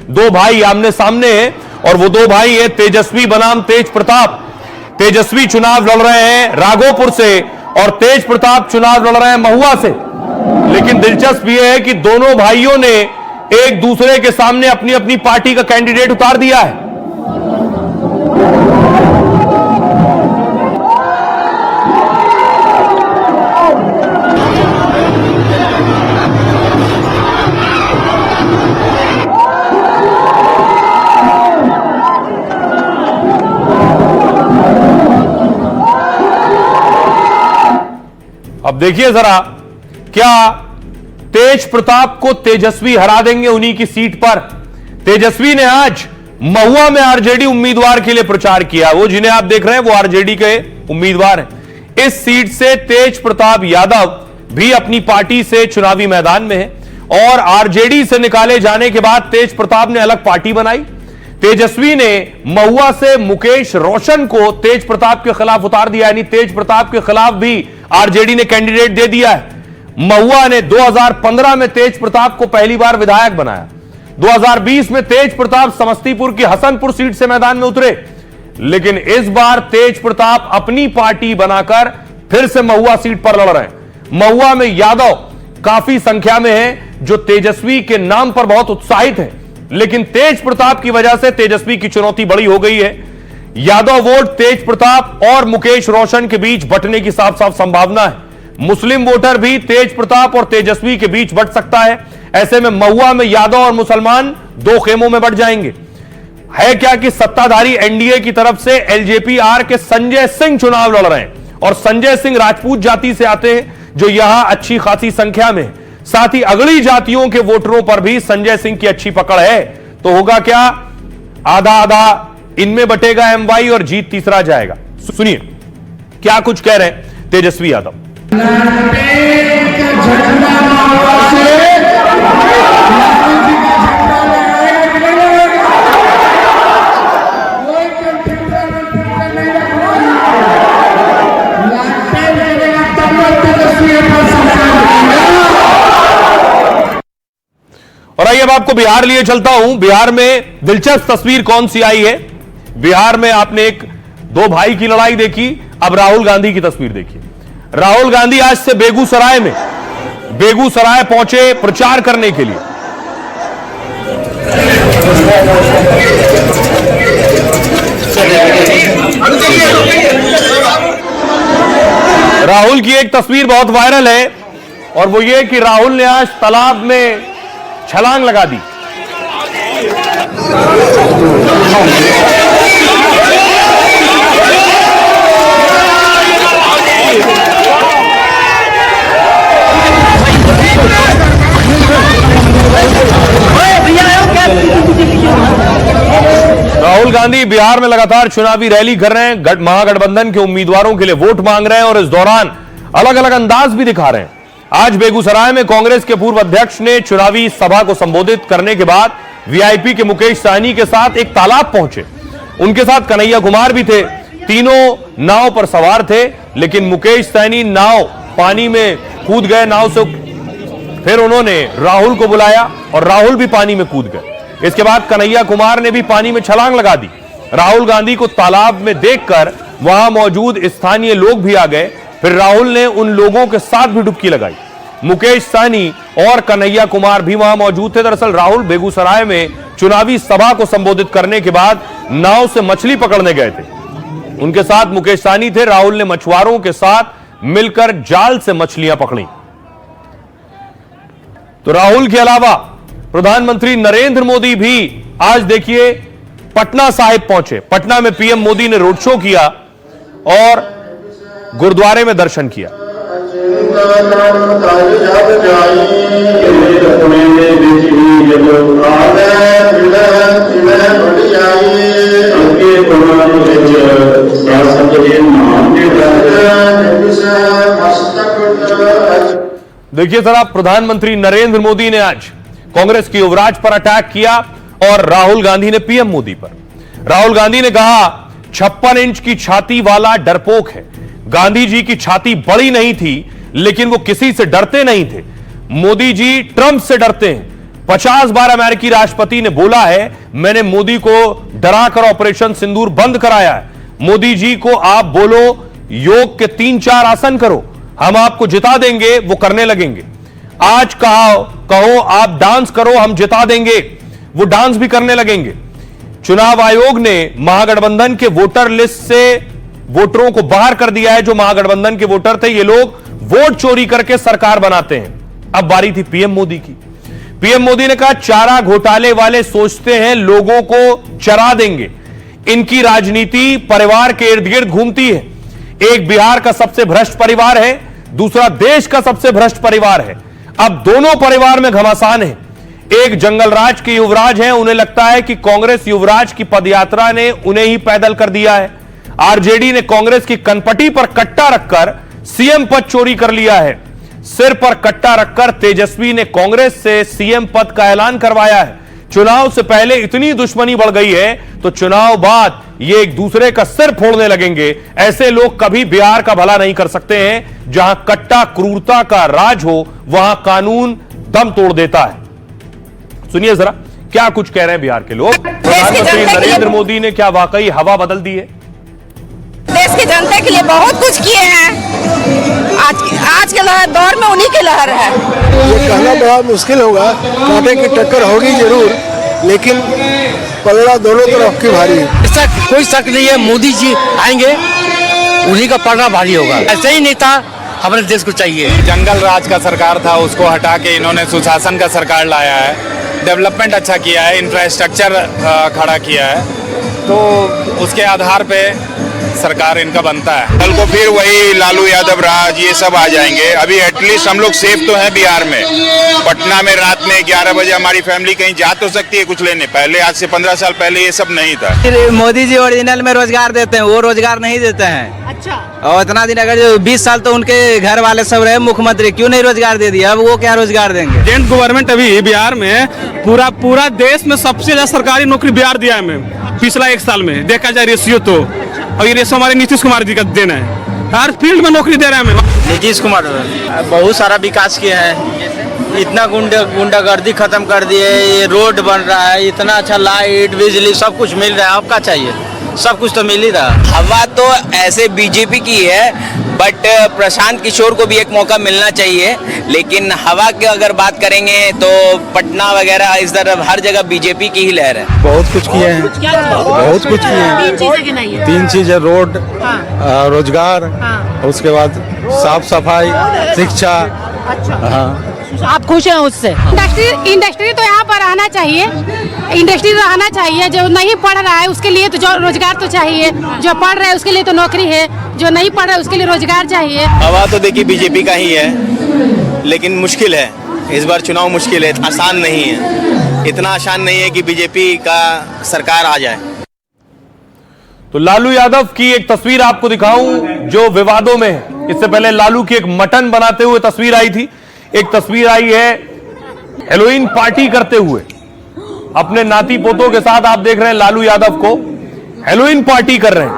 दो भाई आमने सामने हैं और वो दो भाई हैं तेजस्वी बनाम तेज प्रताप। तेजस्वी चुनाव लड़ रहे हैं राघोपुर से और तेज प्रताप चुनाव लड़ रहे हैं महुआ से। लेकिन दिलचस्प यह है कि दोनों भाइयों ने एक दूसरे के सामने अपनी अपनी पार्टी का कैंडिडेट उतार दिया है। अब देखिए जरा, क्या तेज प्रताप को तेजस्वी हरा देंगे उन्हीं की सीट पर? तेजस्वी ने आज महुआ में आरजेडी उम्मीदवार के लिए प्रचार किया। वो जिन्हें आप देख रहे हैं वो आरजेडी के उम्मीदवार हैं। इस सीट से तेज प्रताप यादव भी अपनी पार्टी से चुनावी मैदान में है और आरजेडी से निकाले जाने के बाद तेज प्रताप ने अलग पार्टी बनाई। तेजस्वी ने महुआ से मुकेश रोशन को तेज प्रताप के खिलाफ उतार दिया, यानी तेज प्रताप के खिलाफ भी आरजेडी ने कैंडिडेट दे दिया है। महुआ ने 2015 में तेज प्रताप को पहली बार विधायक बनाया। 2020 में तेज प्रताप समस्तीपुर की हसनपुर सीट से मैदान में उतरे, लेकिन इस बार तेज प्रताप अपनी पार्टी बनाकर फिर से महुआ सीट पर लड़ रहे हैं। महुआ में यादव काफी संख्या में हैं जो तेजस्वी के नाम पर बहुत उत्साहित हैं, लेकिन तेज प्रताप की वजह से तेजस्वी की चुनौती बड़ी हो गई है। यादव वोट तेज प्रताप और मुकेश रोशन के बीच बंटने की साफ साफ संभावना है। मुस्लिम वोटर भी तेज प्रताप और तेजस्वी के बीच बंट सकता है। ऐसे में महुआ में यादव और मुसलमान दो खेमों में बंट जाएंगे। है क्या कि सत्ताधारी एनडीए की तरफ से एलजेपी-आर के संजय सिंह चुनाव लड़ रहे हैं और संजय सिंह राजपूत जाति से आते हैं जो यहां अच्छी खासी संख्या में है। साथ ही अगली जातियों के वोटरों पर भी संजय सिंह की अच्छी पकड़ है। तो होगा क्या? आधा आधा इनमें बटेगा एमवाई और जीत तीसरा जाएगा। सुनिए क्या कुछ कह रहे हैं तेजस्वी यादव। और आइए अब आपको बिहार लिए चलता हूं। बिहार में दिलचस्प तस्वीर कौन सी आई है? बिहार में आपने एक दो भाई की लड़ाई देखी, अब राहुल गांधी की तस्वीर देखिए। राहुल गांधी आज से बेगूसराय पहुंचे प्रचार करने के लिए। राहुल की एक तस्वीर बहुत वायरल है और वो ये कि राहुल ने आज तालाब में छलांग लगा दी। राहुल गांधी बिहार में लगातार चुनावी रैली कर रहे हैं, महागठबंधन के उम्मीदवारों के लिए वोट मांग रहे हैं और इस दौरान अलग अलग अंदाज भी दिखा रहे हैं। आज बेगूसराय में कांग्रेस के पूर्व अध्यक्ष ने चुनावी सभा को संबोधित करने के बाद वीआईपी के मुकेश सहनी के साथ एक तालाब पहुंचे। उनके साथ कन्हैया कुमार भी थे। तीनों नाव पर सवार थे, लेकिन मुकेश सहनी नाव पानी में कूद गए नाव से। फिर उन्होंने राहुल को बुलाया और राहुल भी पानी में कूद गए। इसके बाद कन्हैया कुमार ने भी पानी में छलांग लगा दी। राहुल गांधी को तालाब में देखकर वहां मौजूद स्थानीय लोग भी आ गए। फिर राहुल ने उन लोगों के साथ भी डुबकी लगाई। मुकेश सहनी और कन्हैया कुमार भी वहां मौजूद थे। दरअसल राहुल बेगूसराय में चुनावी सभा को संबोधित करने के बाद नाव से मछली पकड़ने गए थे। उनके साथ मुकेश सहनी थे। राहुल ने मछुआरों के साथ मिलकर जाल से मछलियां पकड़ी। तो राहुल के अलावा प्रधानमंत्री नरेंद्र मोदी भी आज देखिए पटना साहिब पहुंचे। पटना में पीएम मोदी ने रोड शो किया और गुरुद्वारे में दर्शन किया। देखिए जरा, प्रधानमंत्री नरेंद्र मोदी ने आज कांग्रेस की युवराज पर अटैक किया और राहुल गांधी ने पीएम मोदी पर। राहुल गांधी ने कहा 56 इंच की छाती वाला डरपोक है। गांधी जी की छाती बड़ी नहीं थी, लेकिन वो किसी से डरते नहीं थे। मोदी जी ट्रंप से डरते हैं। 50 बार अमेरिकी राष्ट्रपति ने बोला है मैंने मोदी को डराकर ऑपरेशन सिंदूर बंद कराया है। मोदी जी को आप बोलो योग के 3-4 आसन करो, हम आपको जिता देंगे, वो करने लगेंगे। आज कहो आप डांस करो, हम जिता देंगे, वो डांस भी करने लगेंगे। चुनाव आयोग ने महागठबंधन के वोटर लिस्ट से वोटरों को बाहर कर दिया है। जो महागठबंधन के वोटर थे, ये लोग वोट चोरी करके सरकार बनाते हैं। अब बारी थी पीएम मोदी की। पीएम मोदी ने कहा चारा घोटाले वाले सोचते हैं लोगों को चरा देंगे, इनकी राजनीति परिवार के इर्द गिर्द घूमती है। एक बिहार का सबसे भ्रष्ट परिवार है, दूसरा देश का सबसे भ्रष्ट परिवार है। अब दोनों परिवार में घमासान है। एक जंगल राज के युवराज हैं, उन्हें लगता है कि कांग्रेस युवराज की पदयात्रा ने उन्हें ही पैदल कर दिया है। आरजेडी ने कांग्रेस की कनपटी पर कट्टा रखकर सीएम पद चोरी कर लिया है। सिर पर कट्टा रखकर तेजस्वी ने कांग्रेस से सीएम पद का ऐलान करवाया है। चुनाव से पहले इतनी दुश्मनी बढ़ गई है तो चुनाव बाद ये एक दूसरे का सिर फोड़ने लगेंगे। ऐसे लोग कभी बिहार का भला नहीं कर सकते हैं। जहां कट्टा क्रूरता का राज हो, वहां कानून दम तोड़ देता है। सुनिए जरा क्या कुछ कह रहे हैं बिहार के लोग। प्रधानमंत्री नरेंद्र मोदी ने क्या वाकई हवा बदल दी है? देश की जनता के लिए बहुत कुछ किए हैं। आज के दौर में उन्हीं की लहर है। ये कहना बड़ा मुश्किल होगा, कांटे की टक्कर होगी जरूर, लेकिन पलड़ा दोनों तरफ की भारी है। इसका कोई शक नहीं है, मोदी जी आएंगे, उन्हीं का पलड़ा भारी होगा। ऐसे ही नेता हमारे देश को चाहिए। जंगल राज का सरकार था, उसको हटा के इन्होंने सुशासन का सरकार लाया है। डेवलपमेंट अच्छा किया है, इंफ्रास्ट्रक्चर खड़ा किया है, तो उसके आधार पे सरकार इनका बनता है। कल को फिर वही लालू यादव राज ये सब आ जाएंगे। अभी एटलीस्ट हम लोग सेफ तो हैं बिहार में। पटना में रात में 11 बजे हमारी फैमिली कहीं जा तो सकती है कुछ लेने। पहले आज से 15 साल पहले ये सब नहीं था। मोदी जी ओरिजिनल में रोजगार देते हैं, वो रोजगार नहीं देते हैं। अच्छा, और इतना दिन अगर 20 साल तो उनके घर वाले सब रहे मुख्यमंत्री, क्यों नहीं रोजगार दे दिया? अब वो क्या रोजगार देंगे? जेंट गवर्नमेंट अभी बिहार में पूरा देश में सबसे ज्यादा सरकारी नौकरी बिहार दिया है हमें पिछला 1 साल में देखा जाए रेशियो तो। और ये रेशो हमारे नीतीश कुमार जी का देना है। हर फील्ड में नौकरी दे रहे हैं हमें नीतीश कुमार बहुत सारा विकास किया है। इतना गुंडागर्दी खत्म कर दिए, ये रोड बन रहा है, इतना अच्छा लाइट बिजली सब कुछ मिल रहा है। अब क्या चाहिए? सब कुछ तो मिल ही रहा। हवा तो ऐसे बीजेपी की है, बट प्रशांत किशोर को भी एक मौका मिलना चाहिए। लेकिन हवा की अगर बात करेंगे तो पटना वगैरह इस तरफ हर जगह बीजेपी की ही लहर है। बहुत कुछ किए हैं, बहुत कुछ किए हैं। 3 चीजें, रोड, रोजगार, उसके बाद साफ सफाई, शिक्षा। हाँ, आप खुश हैं उससे? इंडस्ट्री तो यहाँ पर आना चाहिए, इंडस्ट्री तो आना चाहिए। जो नहीं पढ़ रहा है उसके लिए तो जो रोजगार तो चाहिए, जो पढ़ रहा है उसके लिए तो नौकरी है, जो नहीं पढ़ रहा है उसके लिए रोजगार चाहिए। हवा तो देखिए बीजेपी का ही है, लेकिन मुश्किल है। इस बार चुनाव मुश्किल है, आसान नहीं है। इतना आसान नहीं है कि बीजेपी का सरकार आ जाए। तो लालू यादव की एक तस्वीर आपको दिखाऊं जो विवादों में है। इससे पहले लालू की एक मटन बनाते हुए तस्वीर आई थी। एक तस्वीर आई है हेलोइन पार्टी करते हुए अपने नाती पोतों के साथ। आप देख रहे हैं लालू यादव को हेलोइन पार्टी कर रहे हैं।